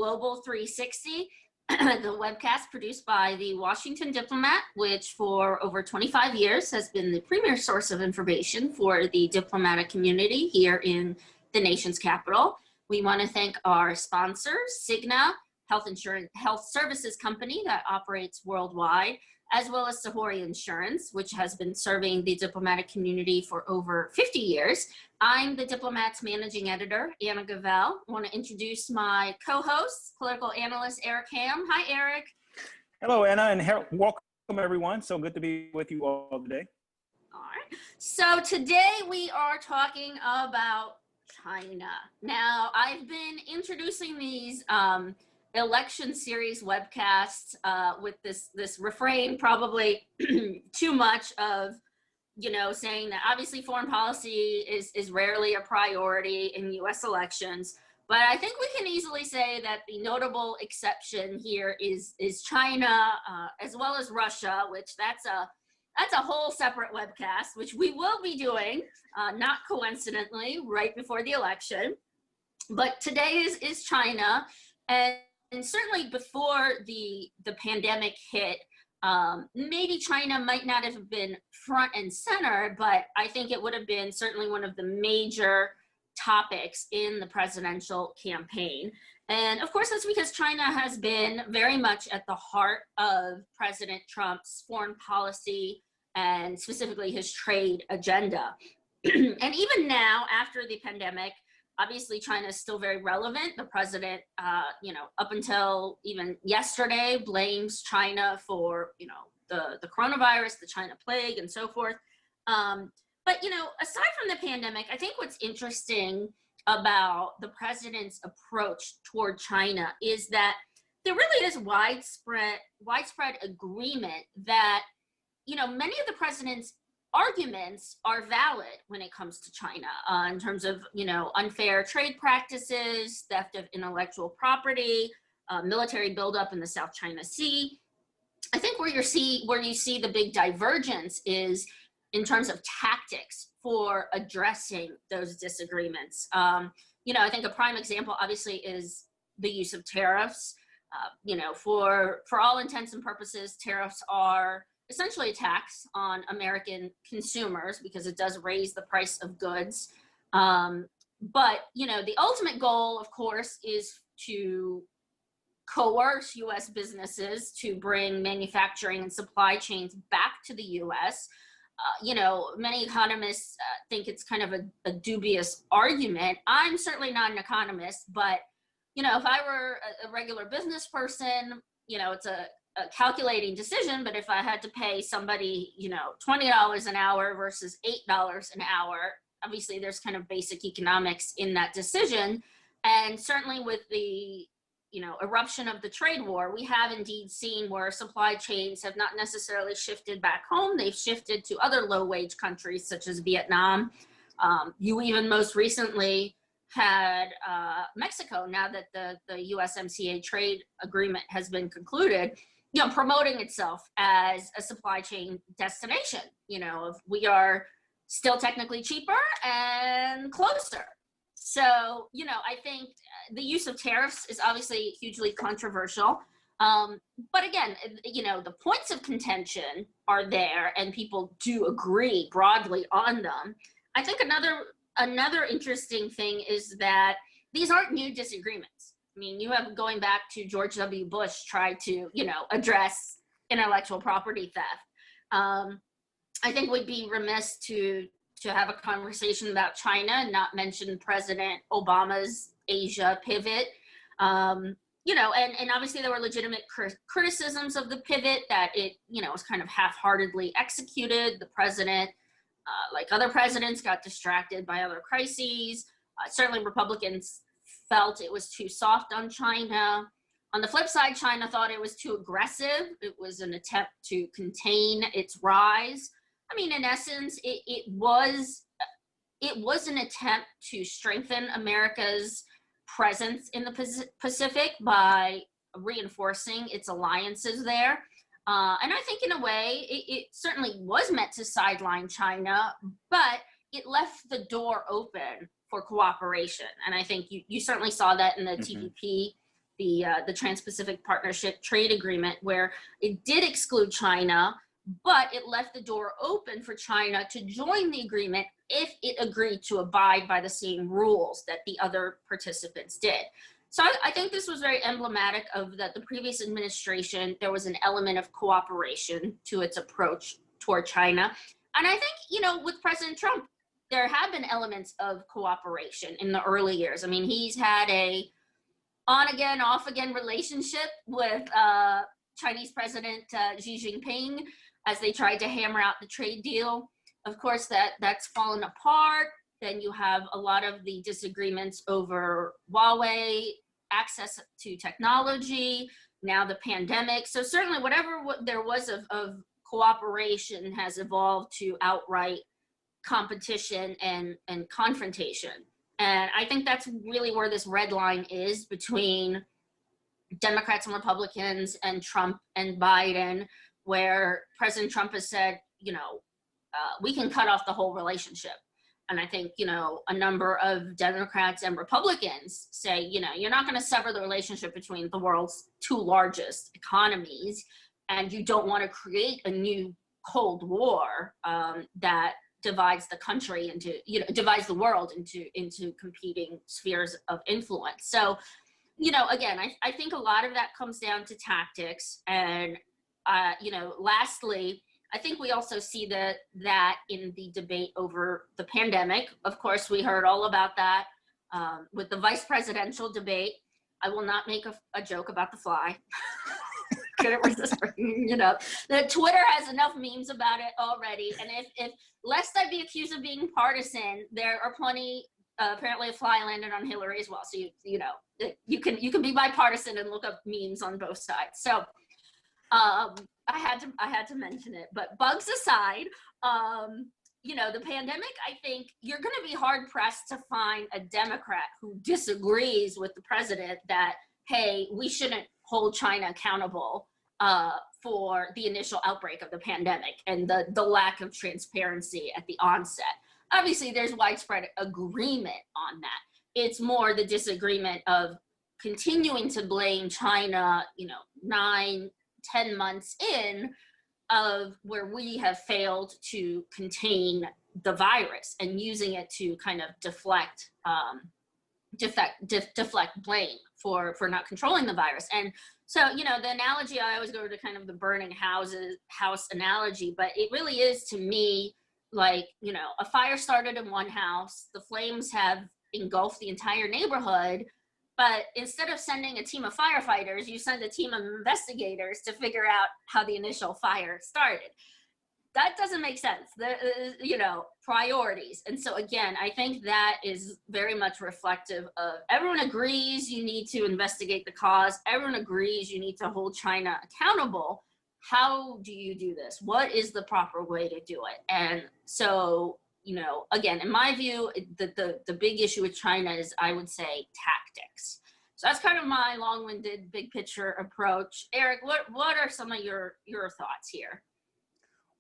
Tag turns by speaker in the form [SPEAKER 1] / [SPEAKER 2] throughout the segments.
[SPEAKER 1] Global 360, the webcast produced by the Washington Diplomat, which for over 25 years has been the premier source of information for the diplomatic community here in the nation's capital. We want to thank our sponsors, Cigna, health services company that operates worldwide, as well as Sahori Insurance, which has been serving the diplomatic community for over 50 years. I'm the Diplomat's managing editor, Anna Gawel. I want to introduce my co-host, political analyst Eric Ham. Hi, Eric.
[SPEAKER 2] Hello, Anna, and welcome everyone. So good to be with you all today.
[SPEAKER 1] All right. So today we are talking about China. Now, I've been introducing these election series webcasts with this refrain, probably too much of, saying that obviously foreign policy is rarely a priority in U.S. elections. But I think we can easily say that the notable exception here is China, as well as Russia, which that's a whole separate webcast, which we will be doing, not coincidentally, right before the election. But today is China, and certainly before the pandemic hit, maybe China might not have been front and center, but I think it would have been certainly one of the major topics in the presidential campaign. And of course, that's because China has been very much at the heart of President Trump's foreign policy and specifically his trade agenda. And even now, after the pandemic, obviously, China is still very relevant. The president, up until even yesterday, blames China for, the coronavirus, the China plague, and so forth. But, aside from the pandemic, I think what's interesting about the president's approach toward China is that there really is widespread agreement that, many of the president's arguments are valid when it comes to China in terms of, unfair trade practices, theft of intellectual property, military buildup in the South China Sea. I think where you see the big divergence is in terms of tactics for addressing those disagreements. I think a prime example, obviously, is the use of tariffs. For all intents and purposes, tariffs are essentially a tax on American consumers because it does raise the price of goods. But, the ultimate goal, of course, is to coerce U.S. businesses to bring manufacturing and supply chains back to the U.S. Many economists think it's kind of a dubious argument. I'm certainly not an economist, but, if I were a regular business person, it's a calculating decision, but if I had to pay somebody, $20 an hour versus $8 an hour, obviously there's kind of basic economics in that decision. And certainly with the, eruption of the trade war, we have indeed seen where supply chains have not necessarily shifted back home. They've shifted to other low wage countries such as Vietnam. You even most recently had Mexico, now that the USMCA trade agreement has been concluded, promoting itself as a supply chain destination. We are still technically cheaper and closer. So, I think the use of tariffs is obviously hugely controversial. But again, the points of contention are there and people do agree broadly on them. I think another interesting thing is that these aren't new disagreements. I mean, you have going back to George W. Bush tried to, address intellectual property theft. I think we'd be remiss to have a conversation about China and not mention President Obama's Asia pivot. And obviously there were legitimate criticisms of the pivot that it, was kind of half-heartedly executed. The president, like other presidents, got distracted by other crises. Certainly Republicans felt it was too soft on China. On the flip side, China thought it was too aggressive. It was an attempt to contain its rise. I mean, in essence, it was an attempt to strengthen America's presence in the Pacific by reinforcing its alliances there. And I think in a way, it certainly was meant to sideline China, but it left the door open for cooperation. And I think you certainly saw that in the TPP the Trans-Pacific Partnership Trade Agreement, where it did exclude China, but it left the door open for China to join the agreement if it agreed to abide by the same rules that the other participants did. So I think this was very emblematic of that the previous administration, there was an element of cooperation to its approach toward China. And I think, you know, with President Trump, there have been elements of cooperation in the early years. I mean, he's had a on again, off again relationship with Chinese President Xi Jinping as they tried to hammer out the trade deal. Of course, that's fallen apart. Then you have a lot of the disagreements over Huawei, access to technology, now the pandemic. So certainly whatever there was of cooperation has evolved to outright competition and confrontation. And I think that's really where this red line is between Democrats and Republicans and Trump and Biden, where President Trump has said, you know, we can cut off the whole relationship. And I think, you know, a number of Democrats and Republicans say, you know, you're not going to sever the relationship between the world's two largest economies, and you don't want to create a new Cold War that divides the country into, you know, divides the world into competing spheres of influence. So, you know, again, I think a lot of that comes down to tactics. And, you know, lastly, I think we also see that in the debate over the pandemic. Of course, we heard all about that with the vice presidential debate. I will not make a joke about the fly. Couldn't resist bringing it up. The Twitter has enough memes about it already. And if lest I be accused of being partisan, there are plenty. Apparently, a fly landed on Hillary as well. So you know you can be bipartisan and look up memes on both sides. So. I had to mention it, but bugs aside, you know, the pandemic, I think you're going to be hard pressed to find a Democrat who disagrees with the president that, hey, we shouldn't hold China accountable for the initial outbreak of the pandemic and the lack of transparency at the onset. Obviously, there's widespread agreement on that. It's more the disagreement of continuing to blame China, you know, 9-10 months in of where we have failed to contain the virus and using it to kind of deflect blame for not controlling the virus. And so, you know, the analogy, I always go to kind of the burning house analogy, but it really is to me like, you know, a fire started in one house, the flames have engulfed the entire neighborhood. But instead of sending a team of firefighters, you send a team of investigators to figure out how the initial fire started. That doesn't make sense. You know, priorities. And so again, I think that is very much reflective of everyone agrees you need to investigate the cause. Everyone agrees you need to hold China accountable. How do you do this? What is the proper way to do it? And so, you know, again, in my view, the big issue with China is, I would say, tactics. So that's kind of my long-winded, big picture approach. Eric, what are some of your thoughts here?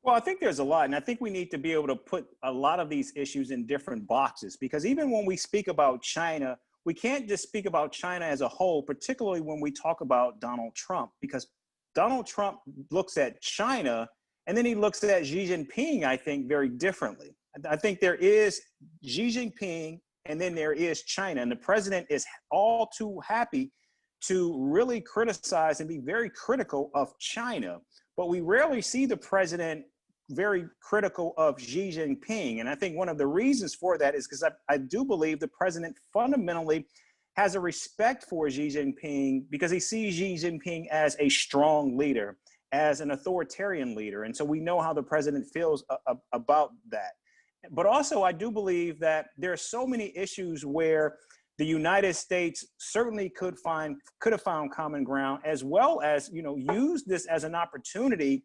[SPEAKER 2] Well, I think there's a lot, and I think we need to be able to put a lot of these issues in different boxes, because even when we speak about China, we can't just speak about China as a whole, particularly when we talk about Donald Trump, because Donald Trump looks at China and then he looks at Xi Jinping, I think, very differently. I think there is Xi Jinping and then there is China, and the president is all too happy to really criticize and be very critical of China, but we rarely see the president very critical of Xi Jinping. And I think one of the reasons for that is because I do believe the president fundamentally has a respect for Xi Jinping because he sees Xi Jinping as a strong leader, as an authoritarian leader. And so we know how the president feels about that. But also, I do believe that there are so many issues where the United States certainly could have found common ground, as well as, you know, use this as an opportunity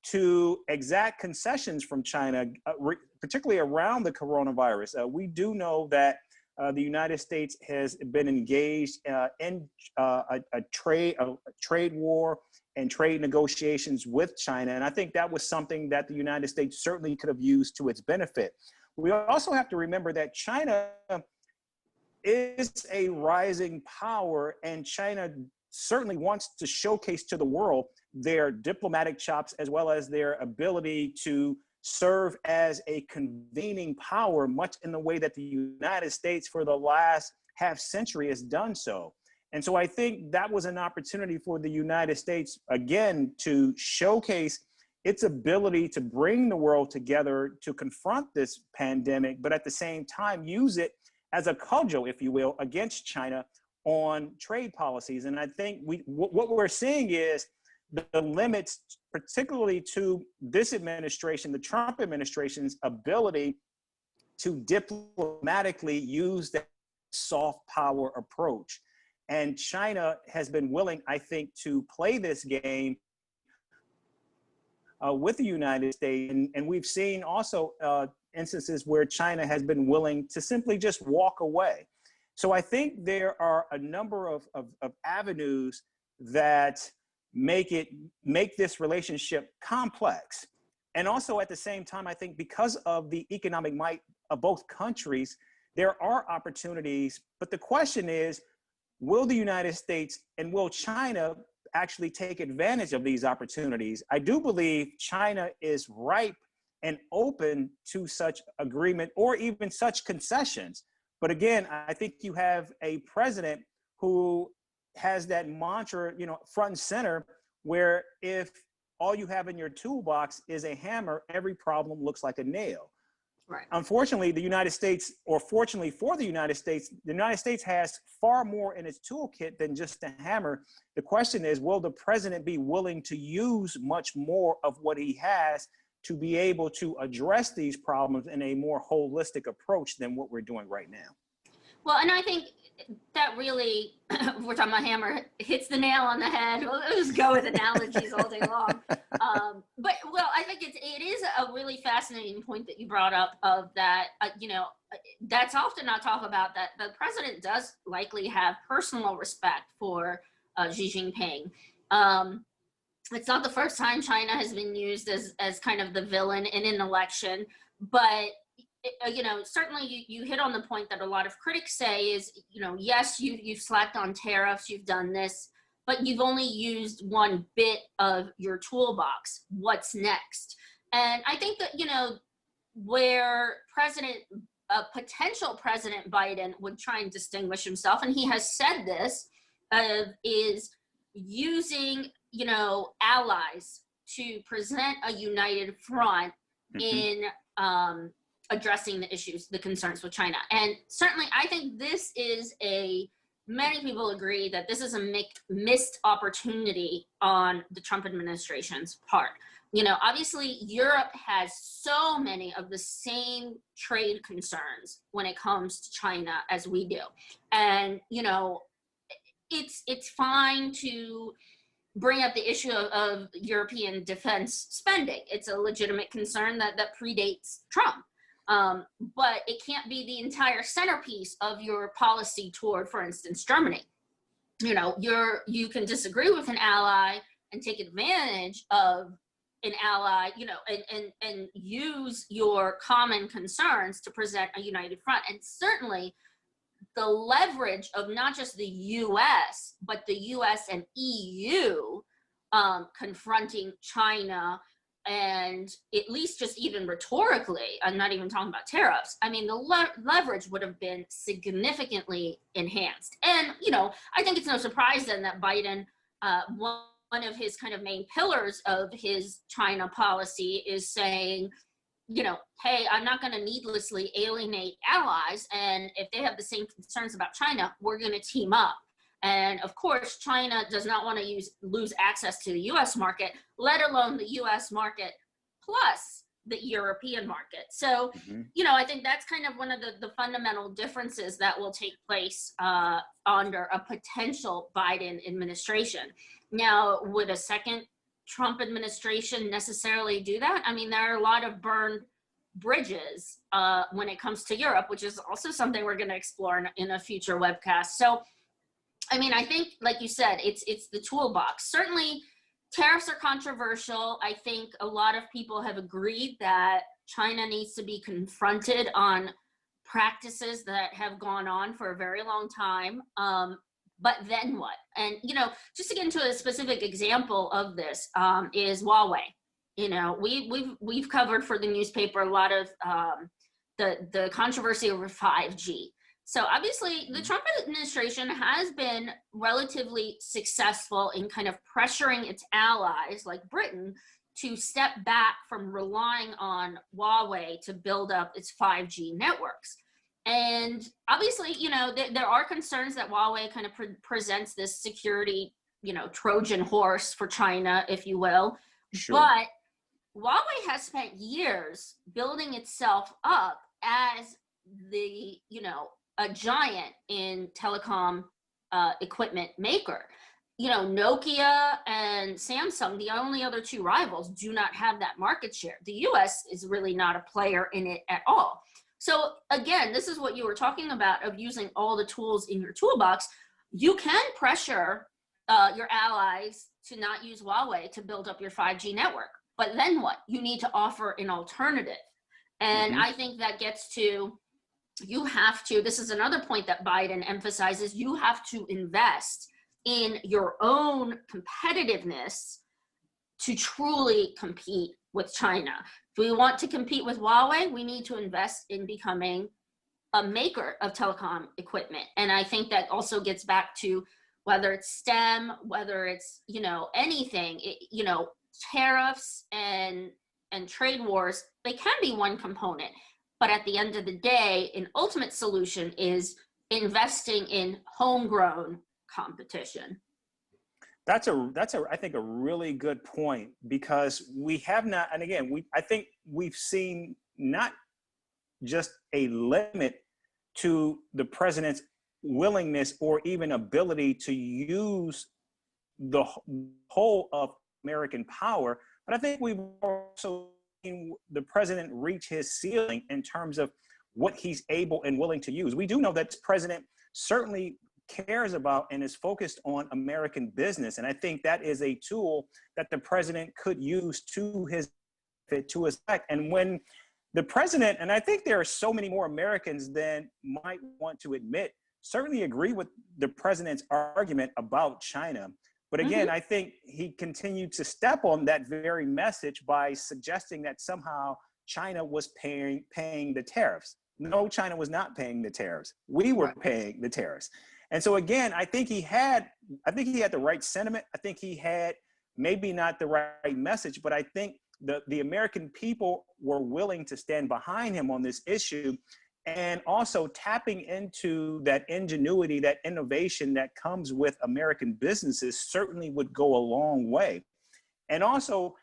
[SPEAKER 2] to exact concessions from China, particularly around the coronavirus. We do know that the United States has been engaged in a trade war and trade negotiations with China. And I think that was something that the United States certainly could have used to its benefit. We also have to remember that China is a rising power, and China certainly wants to showcase to the world their diplomatic chops as well as their ability to serve as a convening power, much in the way that the United States for the last half century has done so. And so I think that was an opportunity for the United States, again, to showcase its ability to bring the world together to confront this pandemic, but at the same time, use it as a cudgel, if you will, against China on trade policies. And I think what we're seeing is the limits, particularly to this administration, the Trump administration's ability to diplomatically use that soft power approach. And China has been willing, I think, to play this game with the United States. And we've seen also instances where China has been willing to simply just walk away. So I think there are a number of avenues that make this relationship complex. And also at the same time, I think because of the economic might of both countries, there are opportunities. But the question is, will the United States and will China actually take advantage of these opportunities? I do believe China is ripe and open to such agreement or even such concessions. But again, I think you have a president who has that mantra, front and center, where if all you have in your toolbox is a hammer, every problem looks like a nail.
[SPEAKER 1] Right.
[SPEAKER 2] Unfortunately, the United States, or fortunately for the United States has far more in its toolkit than just a hammer. The question is, will the president be willing to use much more of what he has to be able to address these problems in a more holistic approach than what we're doing right now?
[SPEAKER 1] Well, and I think that really, we're talking about hammer, hits the nail on the head. We'll just go with analogies all day long. But I think it is a really fascinating point that you brought up of that, that's often not talked about, that the president does likely have personal respect for Xi Jinping. It's not the first time China has been used as kind of the villain in an election, but certainly you hit on the point that a lot of critics say is, yes, you've slacked on tariffs, you've done this, but you've only used one bit of your toolbox. What's next? And I think that, where potential President Biden would try and distinguish himself, and he has said this, is using, allies to present a united front in addressing the issues, the concerns with China. And certainly I think this is many people agree that this is a missed opportunity on the Trump administration's part. Obviously Europe has so many of the same trade concerns when it comes to China as we do. And, it's fine to bring up the issue of European defense spending. It's a legitimate concern that predates Trump. But it can't be the entire centerpiece of your policy toward, for instance, Germany. You can disagree with an ally and take advantage of an ally, and use your common concerns to present a united front. And certainly the leverage of not just the US, but the US and EU confronting China, and at least just even rhetorically, I'm not even talking about tariffs, I mean, the leverage would have been significantly enhanced. And, I think it's no surprise then that Biden, one of his kind of main pillars of his China policy is saying, hey, I'm not going to needlessly alienate allies. And if they have the same concerns about China, we're going to team up. And of course, China does not want to lose access to the US market, let alone the US market plus the European market. So, I think that's kind of one of the fundamental differences that will take place under a potential Biden administration. Now, would a second Trump administration necessarily do that? I mean, there are a lot of burned bridges when it comes to Europe, which is also something we're going to explore in a future webcast. So, I mean, I think, like you said, it's the toolbox. Certainly, tariffs are controversial. I think a lot of people have agreed that China needs to be confronted on practices that have gone on for a very long time. but then what? And, just to get into a specific example of this, is Huawei. We've covered for the newspaper a lot of the controversy over 5G. So obviously the Trump administration has been relatively successful in kind of pressuring its allies like Britain to step back from relying on Huawei to build up its 5G networks. And obviously, there are concerns that Huawei kind of presents this security, Trojan horse for China, if you will.
[SPEAKER 2] Sure.
[SPEAKER 1] But Huawei has spent years building itself up as the, a giant in telecom equipment maker. Nokia and Samsung, the only other two rivals, do not have that market share. The US is really not a player in it at all. So again, this is what you were talking about of using all the tools in your toolbox. You can pressure your allies to not use Huawei to build up your 5G network. But then what? You need to offer an alternative. And I think that gets to, you have to, this is another point that Biden emphasizes, you have to invest in your own competitiveness to truly compete with China. If we want to compete with Huawei, we need to invest in becoming a maker of telecom equipment. And I think that also gets back to whether it's STEM, whether it's, anything, tariffs and trade wars, they can be one component. But at the end of the day, an ultimate solution is investing in homegrown competition.
[SPEAKER 2] That's I think a really good point, because we have not, and again, I think we've seen not just a limit to the president's willingness or even ability to use the whole of American power, but I think we've also seen the president reach his ceiling in terms of what he's able and willing to use. We do know that this president certainly cares about and is focused on American business. And I think that is a tool that the president could use to his effect. And when the president, and I think there are so many more Americans than might want to admit, certainly agree with the president's argument about China. But again, I think he continued to step on that very message by suggesting that somehow China was paying the tariffs. No, China was not paying the tariffs. We were paying the tariffs. And so again, I think he had the right sentiment. I think he had maybe not the right message, but I think the American people were willing to stand behind him on this issue, and also tapping into that ingenuity, that innovation that comes with American businesses certainly would go a long way. And also,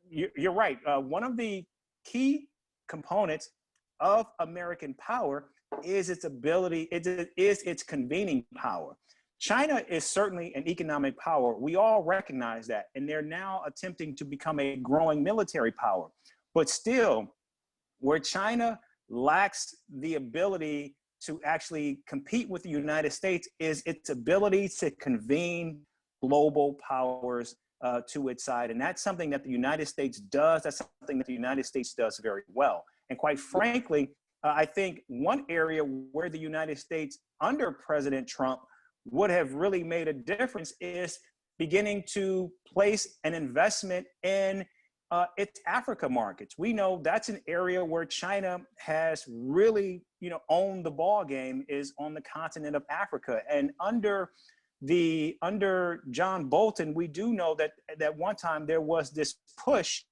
[SPEAKER 2] you're right. One of the key components of American power is its ability, is its convening power. China is certainly an economic power. We all recognize that, and they're now attempting to become a growing military power. But still, where China lacks the ability to actually compete with the United States is its ability to convene global powers to its side. And that's something that the United States does. That's something that the United States does very well. And quite frankly, I think one area where the United States under President Trump would have really made a difference is beginning to place an investment in its Africa markets. We know that's an area where China has really, owned the ball game, is on the continent of Africa. And under John Bolton, we do know that at one time there was this push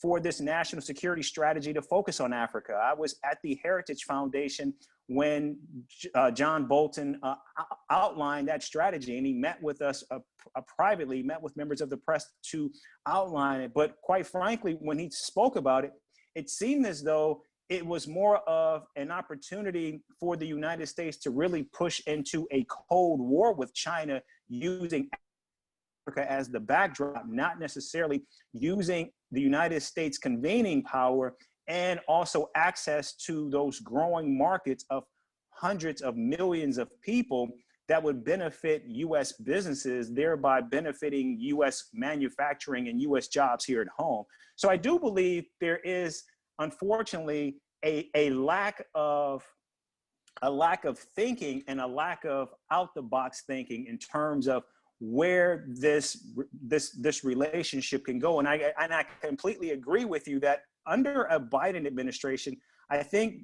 [SPEAKER 2] for this national security strategy to focus on Africa. I was at the Heritage Foundation when John Bolton outlined that strategy, and he met with us privately, met with members of the press to outline it. But quite frankly, when he spoke about it, it seemed as though it was more of an opportunity for the United States to really push into a Cold War with China, using Africa as the backdrop, not necessarily using the United States convening power and also access to those growing markets of hundreds of millions of people that would benefit U.S. businesses, thereby benefiting U.S. manufacturing and U.S. jobs here at home. So I do believe there is, unfortunately, a lack of a lack of thinking and a lack of out the box thinking in terms of where this relationship can go. And I completely agree with you that under a Biden administration, I think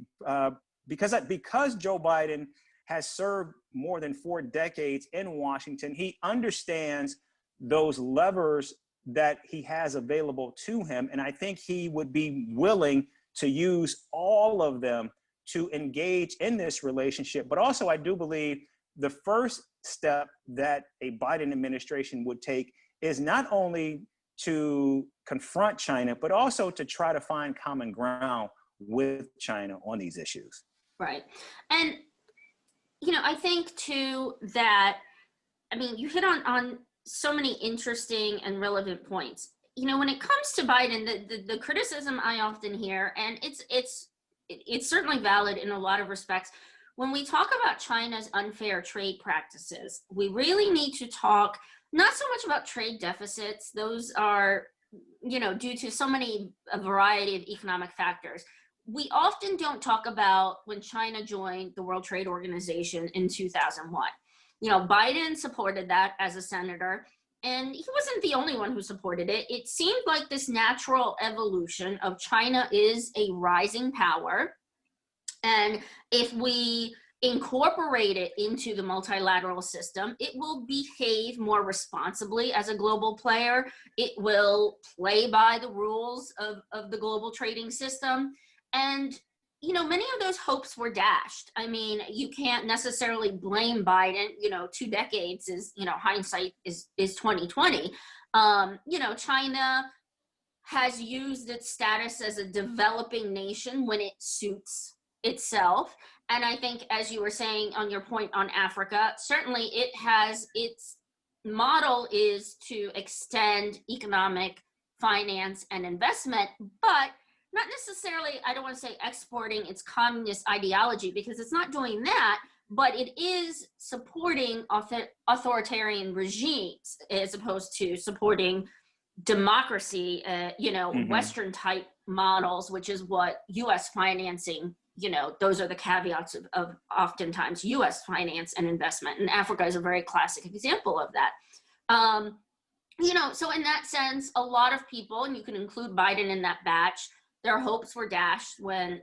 [SPEAKER 2] because Joe Biden has served more than 4 decades in Washington, he understands those levers that he has available to him. And I think he would be willing to use all of them to engage in this relationship. But also, I do believe the first step that a Biden administration would take is not only to confront China, but also to try to find common ground with China on these issues.
[SPEAKER 1] Right. And, I think too that, you hit on so many interesting and relevant points. When it comes to Biden, the criticism I often hear, and it's certainly valid in a lot of respects, when we talk about China's unfair trade practices, we really need to talk not so much about trade deficits. Those are, due to a variety of economic factors. We often don't talk about when China joined the World Trade Organization in 2001. Biden supported that as a senator, and he wasn't the only one who supported it. It seemed like this natural evolution of China is a rising power. And if we incorporate it into the multilateral system, it will behave more responsibly as a global player. It will play by the rules of the global trading system. And, many of those hopes were dashed. You can't necessarily blame Biden. 2 decades is, hindsight is 2020. China has used its status as a developing nation when it suits itself. And I think, as you were saying on your point on Africa, certainly it has, its model is to extend economic, finance, and investment, but not necessarily, I don't want to say exporting its communist ideology, because it's not doing that, but it is supporting authoritarian regimes as opposed to supporting democracy, Western type models, which is what U.S. financing, those are the caveats of oftentimes U.S. finance and investment. And Africa is a very classic example of that. So in that sense, a lot of people, and you can include Biden in that batch, their hopes were dashed when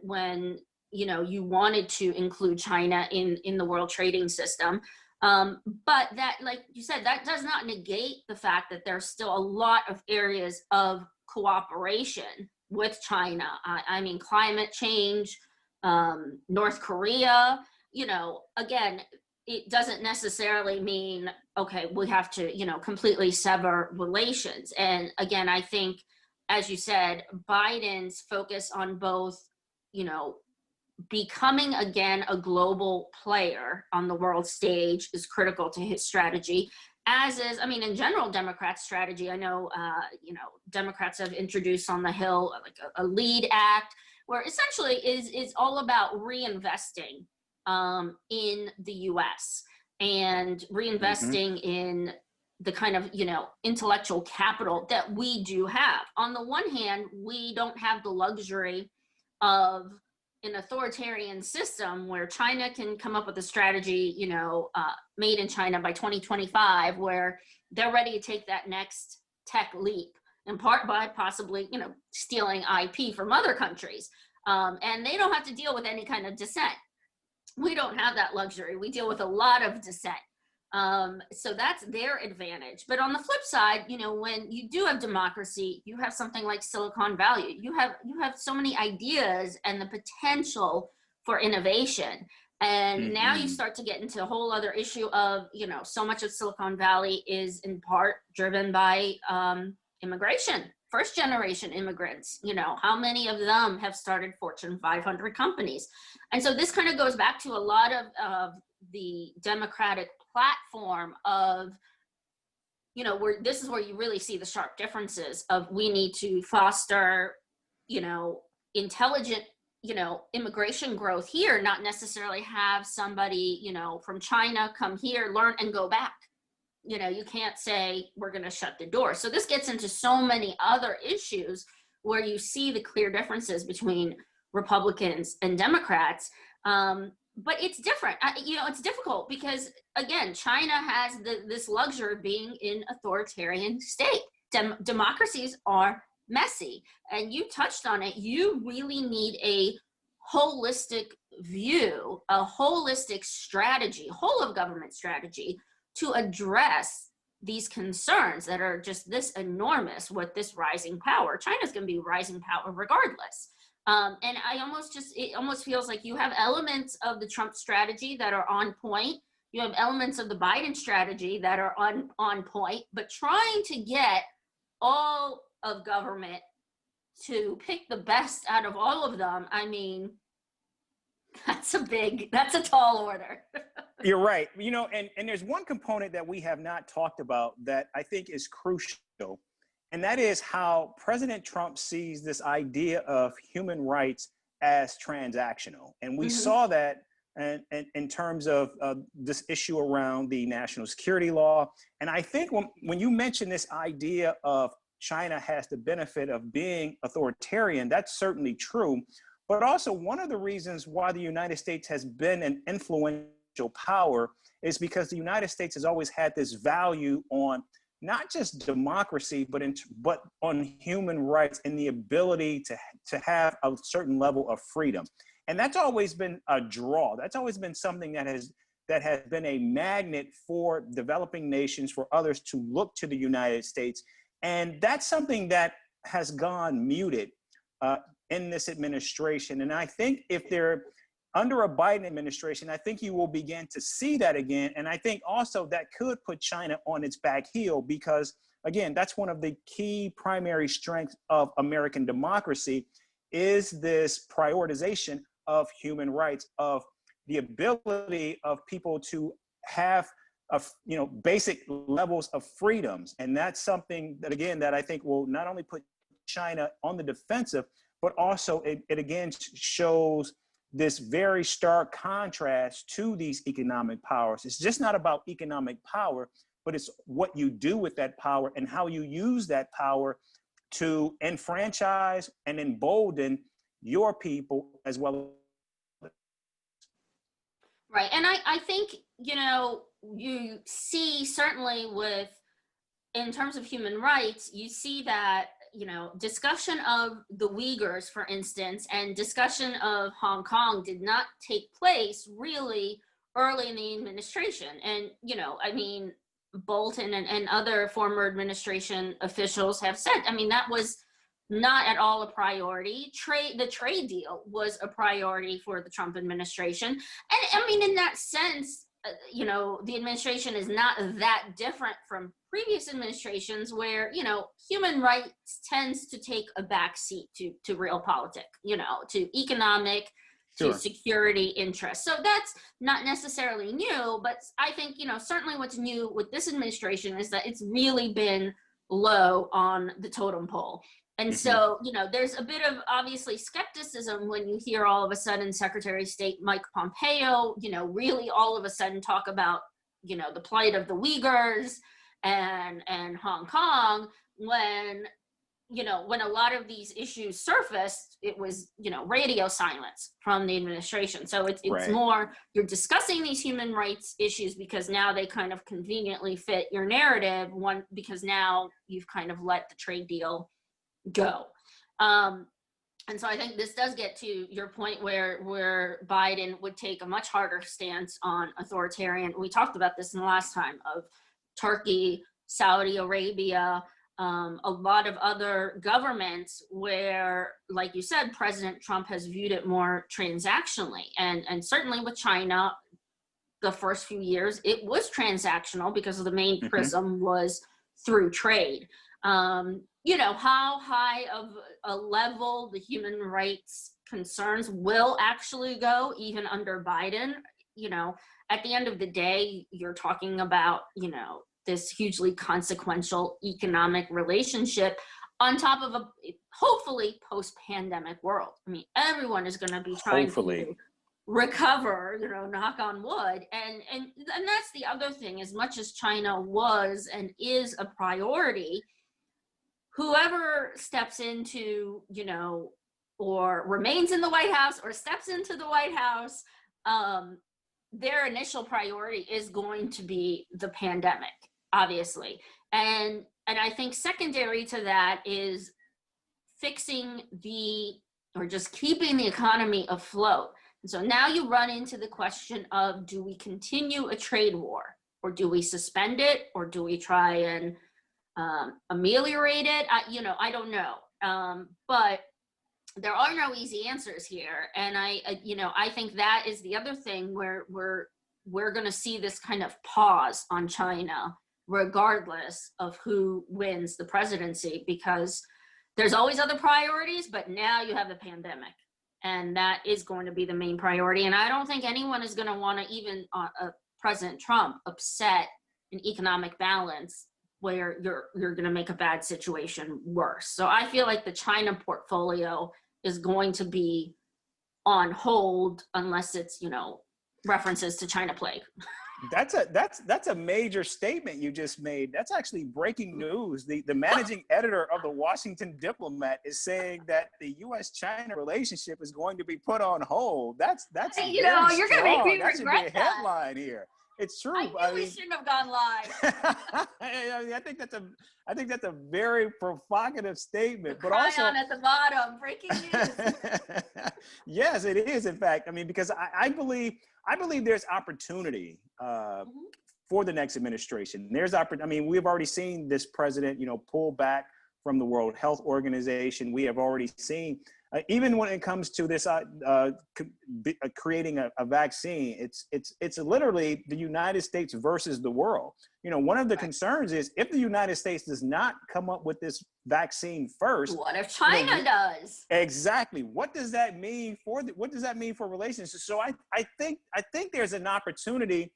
[SPEAKER 1] you wanted to include China in the world trading system. But that, like you said, that does not negate the fact that there's still a lot of areas of cooperation with China. Climate change, North Korea, again, it doesn't necessarily mean, okay, we have to, completely sever relations. And again, I think, as you said, Biden's focus on both, becoming again a global player on the world stage is critical to his strategy, as is, in general, Democrats' strategy. I know, Democrats have introduced on the Hill like a LEAD Act, where essentially is all about reinvesting in the U.S. and reinvesting in the kind of, intellectual capital that we do have. On the one hand, we don't have the luxury of an authoritarian system where China can come up with a strategy, made in China by 2025, where they're ready to take that next tech leap, in part by possibly, stealing IP from other countries. And they don't have to deal with any kind of dissent. We don't have that luxury. We deal with a lot of dissent. So that's their advantage. But on the flip side, when you do have democracy, you have something like Silicon Valley. You have so many ideas and the potential for innovation. And now you start to get into a whole other issue of, so much of Silicon Valley is in part driven by immigration, first generation immigrants. How many of them have started Fortune 500 companies? And so this kind of goes back to a lot of the Democratic platform of, where this is where you really see the sharp differences of, we need to foster, intelligent, immigration growth here, not necessarily have somebody, from China come here, learn and go back. You can't say we're going to shut the door. So this gets into so many other issues where you see the clear differences between Republicans and Democrats. but it's different. It's difficult because, again, China has this luxury of being an authoritarian state. Democracies are messy, and you touched on it. You really need a holistic view, a holistic strategy, whole of government strategy to address these concerns that are just this enormous with this rising power. China's going to be rising power regardless. And it almost feels like you have elements of the Trump strategy that are on point. You have elements of the Biden strategy that are on point, but trying to get all of government to pick the best out of all of them, I mean, that's a tall order.
[SPEAKER 2] You're right. And there's one component that we have not talked about that I think is crucial, and that is how President Trump sees this idea of human rights as transactional. And we saw that in terms of this issue around the national security law. And I think when you mention this idea of China has the benefit of being authoritarian, that's certainly true. But also, one of the reasons why the United States has been an influential power is because the United States has always had this value on not just democracy, but on human rights and the ability to have a certain level of freedom. And that's always been a draw. That's always been something that has been a magnet for developing nations, for others to look to the United States. And that's something that has gone muted in this administration. And I think if they're under a Biden administration, I think you will begin to see that again. And I think also that could put China on its back heel because, again, that's one of the key primary strengths of American democracy is this prioritization of human rights, of the ability of people to have basic levels of freedoms. And that's something that, again, that I think will not only put China on the defensive, but also it again shows this very stark contrast to these economic powers. It's just not about economic power, but it's what you do with that power and how you use that power to enfranchise and embolden your people as well.
[SPEAKER 1] Right. And I think, you see certainly in terms of human rights, you see that, discussion of the Uyghurs, for instance, and discussion of Hong Kong did not take place really early in the administration. And, Bolton and other former administration officials have said, that was not at all a priority. The trade deal was a priority for the Trump administration. And in that sense, the administration is not that different from previous administrations where, human rights tends to take a backseat to real politics, to economic, to security interests. So that's not necessarily new, but I think, certainly what's new with this administration is that it's really been low on the totem pole. And so, there's a bit of obviously skepticism when you hear all of a sudden Secretary of State Mike Pompeo, really all of a sudden talk about, the plight of the Uyghurs and Hong Kong when a lot of these issues surfaced, it was, radio silence from the administration. So it's right. More, you're discussing these human rights issues because now they kind of conveniently fit your narrative, because now you've kind of let the trade deal go. And so I think this does get to your point where Biden would take a much harder stance on authoritarian. We talked about this in the last time of Turkey, Saudi Arabia, a lot of other governments where, like you said, President Trump has viewed it more transactionally. And certainly with China, the first few years, it was transactional because of the main prism was through trade. How high of a level the human rights concerns will actually go, even under Biden, at the end of the day, you're talking about, this hugely consequential economic relationship on top of a hopefully post-pandemic world. Everyone is going to be trying to recover, knock on wood. And that's the other thing, as much as China was and is a priority, whoever steps into, or remains in the White House or steps into the White House their initial priority is going to be the pandemic, obviously. And I think secondary to that is fixing or just keeping the economy afloat. And so now you run into the question of, do we continue a trade war, or do we suspend it, or do we try and ameliorate it? I don't know. But there are no easy answers here. And I think that is the other thing where we're going to see this kind of pause on China, regardless of who wins the presidency, because there's always other priorities, but now you have the pandemic, and that is going to be the main priority. And I don't think anyone is going to want to, even President Trump, upset an economic balance where you're going to make a bad situation worse. So I feel like the China portfolio is going to be on hold unless it's, references to China plague.
[SPEAKER 2] That's a major statement you just made. That's actually breaking news. The managing editor of the Washington Diplomat is saying that the U.S.-China relationship is going to be put on hold. That's
[SPEAKER 1] you're gonna make me
[SPEAKER 2] that should be a headline here. It's true.
[SPEAKER 1] I knew we shouldn't have gone live.
[SPEAKER 2] I think that's a very provocative statement. But
[SPEAKER 1] Cry
[SPEAKER 2] also
[SPEAKER 1] on at the bottom, breaking news.
[SPEAKER 2] Yes, it is. In fact, because I believe there's opportunity for the next administration. We've already seen this president, pull back from the World Health Organization. We have already seen, even when it comes to this creating a vaccine, it's literally the United States versus the world. One of the concerns is, if the United States does not come up with this vaccine first,
[SPEAKER 1] what if China does?
[SPEAKER 2] Exactly. What does that mean for relations? So I think there's an opportunity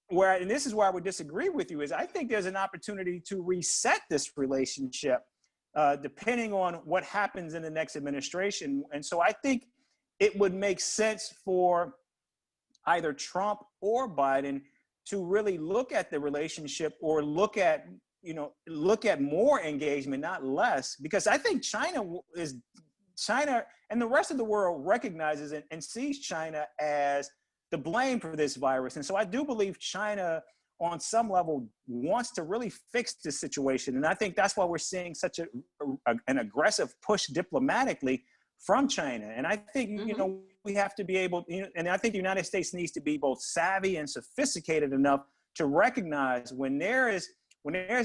[SPEAKER 2] where, and this is where I would disagree with you, is I think there's an opportunity to reset this relationship depending on what happens in the next administration. And so I think it would make sense for either Trump or Biden to really look at the relationship, or look at more engagement, not less, because I think China and the rest of the world recognizes and sees China as the blame for this virus. And so I do believe China, on some level, wants to really fix this situation. And I think that's why we're seeing such an aggressive push diplomatically from China. And I think, we have to be able, and I think the United States needs to be both savvy and sophisticated enough to recognize when there's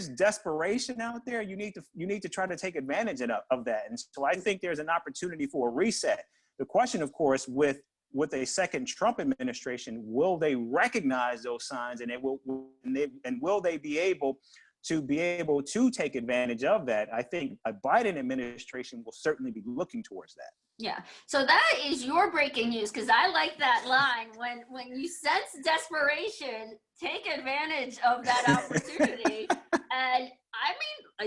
[SPEAKER 2] desperation out there, you need to try to take advantage of that. And so I think there's an opportunity for a reset. The question, of course, with a second Trump administration, will they recognize those signs, and will they be able to take advantage of that? I think a Biden administration will certainly be looking towards that.
[SPEAKER 1] Yeah. So that is your breaking news, because I like that line. When you sense desperation, take advantage of that opportunity. And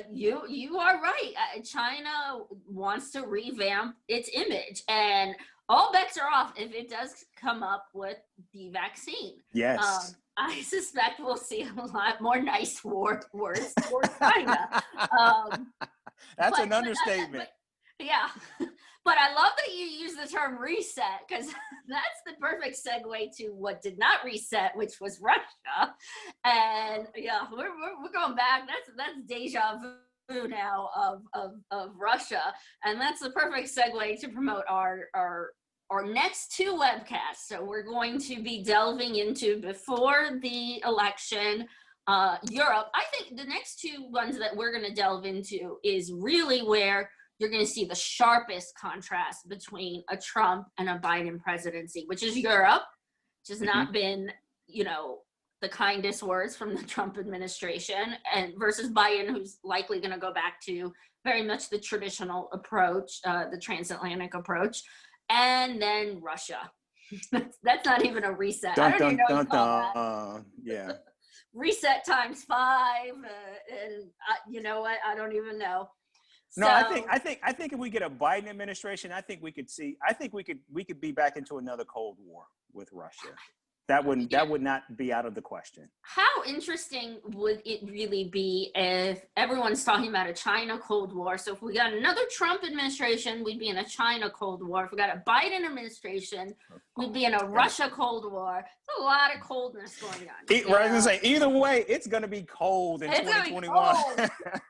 [SPEAKER 1] you are right. China wants to revamp its image, and all bets are off if it does come up with the vaccine.
[SPEAKER 2] Yes.
[SPEAKER 1] I suspect we'll see a lot more nice words towards China.
[SPEAKER 2] That's an understatement.
[SPEAKER 1] Yeah. But I love that you use the term reset, because that's the perfect segue to what did not reset, which was Russia. And yeah, we're going back. That's deja vu now of Russia. And that's the perfect segue to promote our next two webcasts. So we're going to be delving into, before the election, Europe. I think the next two ones that we're going to delve into is really where you're going to see the sharpest contrast between a Trump and a Biden presidency, which is Europe, which has not been, the kindest words from the Trump administration, and versus Biden, who's likely going to go back to very much the traditional approach, the transatlantic approach, and then Russia. That's not even a reset. I don't even know what you call that.
[SPEAKER 2] Yeah.
[SPEAKER 1] Reset times 5, and you know what? I don't even know.
[SPEAKER 2] No, I think if we get a Biden administration, I think we could be back into another Cold War with Russia. That would not be out of the question.
[SPEAKER 1] How interesting would it really be if everyone's talking about a China Cold War? So if we got another Trump administration, we'd be in a China Cold War. If we got a Biden administration, we'd be in a Russia Cold War. There's a lot of coldness going on.
[SPEAKER 2] Right, I was gonna say, either way, it's gonna be cold in 2021.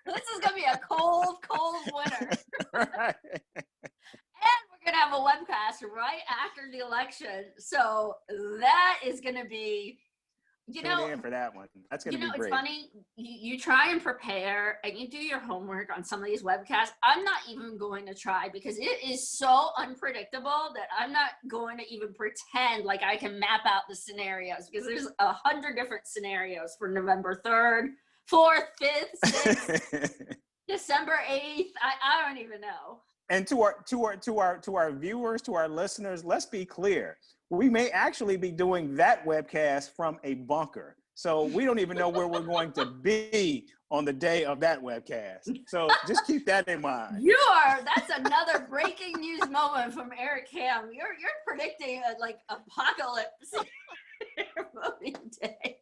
[SPEAKER 1] This is gonna be a cold winter.
[SPEAKER 2] Right.
[SPEAKER 1] And we're going to have a webcast right after the election. So that is going to be,
[SPEAKER 2] Tune in for that one. That's going to be great.
[SPEAKER 1] It's funny. You try and prepare and you do your homework on some of these webcasts. I'm not even going to try because it is so unpredictable that I'm not going to even pretend like I can map out the scenarios, because there's 100 different scenarios for November 3rd, 4th, 5th, 6th, December 8th. I don't even know.
[SPEAKER 2] And to our viewers, to our listeners, let's be clear. We may actually be doing that webcast from a bunker. So we don't even know where we're going to be on the day of that webcast. So just keep that in mind.
[SPEAKER 1] That's another breaking news moment from Eric Ham. You're predicting like apocalypse voting day.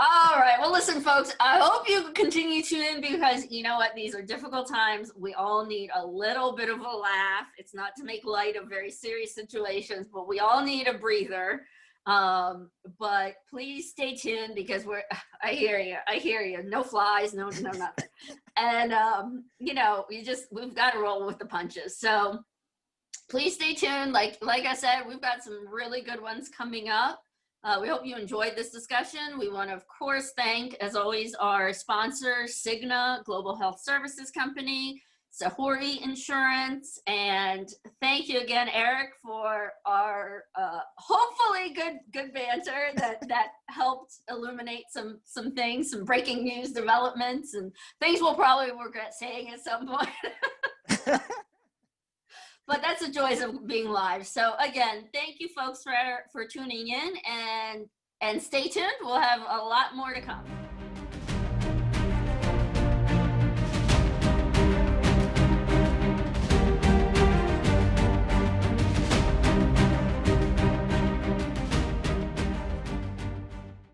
[SPEAKER 1] All right. Well, listen, folks, I hope you continue to tune in, because you know what? These are difficult times. We all need a little bit of a laugh. It's not to make light of very serious situations, but we all need a breather. But please stay tuned, because I hear you. No flies, no nothing. And, we've got to roll with the punches. So please stay tuned. Like I said, we've got some really good ones coming up. We hope you enjoyed this discussion. We want to, of course, thank, as always, our sponsors, Cigna, Global Health Services Company, Sahori Insurance, and thank you again, Eric, for our hopefully good banter that helped illuminate some things, some breaking news developments, and things we'll probably regret saying at some point. But that's the joys of being live. So again, thank you folks for tuning in, and stay tuned. We'll have a lot more to come.